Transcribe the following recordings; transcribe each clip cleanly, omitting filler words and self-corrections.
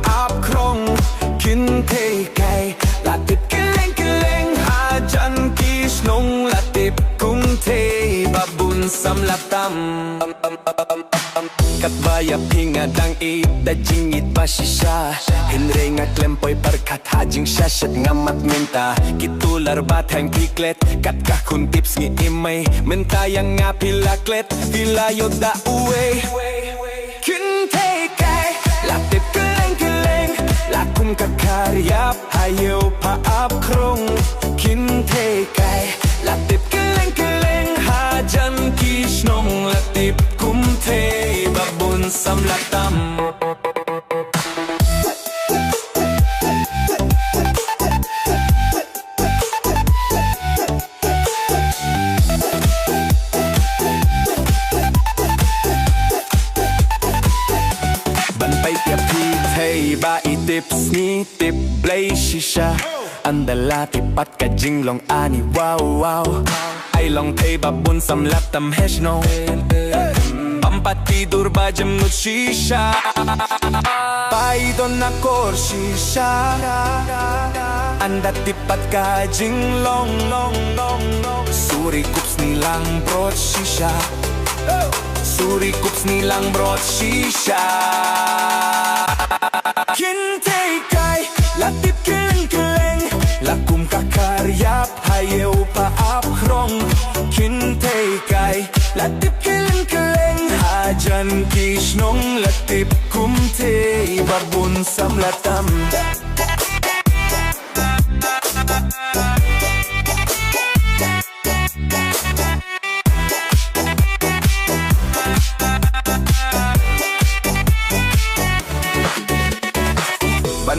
paap krong Kynthei kai latip keleng hajan kisnong latip Kynthei babun samlatam Katbaya pingadang ida jingit pasisya Henry nga klempoy parkat hajing syashat ngamat minta Kitular batang kiklet kat kakun tips ngi imay mentayang nga pilaklet pilayo da uwe Kynthei kai latip keleng lakum kakaryap hayo paap krong Kynthei kai latip keleng hajan kisnong latip Kynthei babun samlatam Banpay ya Kynthei ba itips ni tip play shisha Andala tipat ka jinglong ani wow wow Ay long tay babun samlatam heshno Pampatidur ba jamnut shisha Paidon na kor shisha Anda tipat ka jinglong Suri kups nilang brot shisha Suri kups nilang brot shisha Kynthei kai latip keleng lakum kakaryap hayo paap krong Kynthei kai latip keleng hajan kisnong latip Kynthei babun samlatam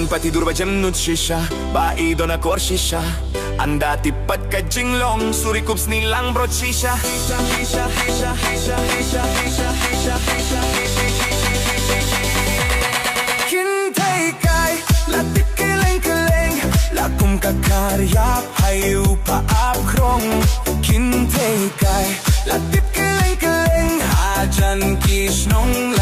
Patidur ba jamnut shisha Baidon na kor shisha Anda tipat ka jinglong Suri kups nilang brot shisha Kynthei kai latip keleng lakum kakaryap hayo paap krong Kynthei kai latip keleng hajan kisnong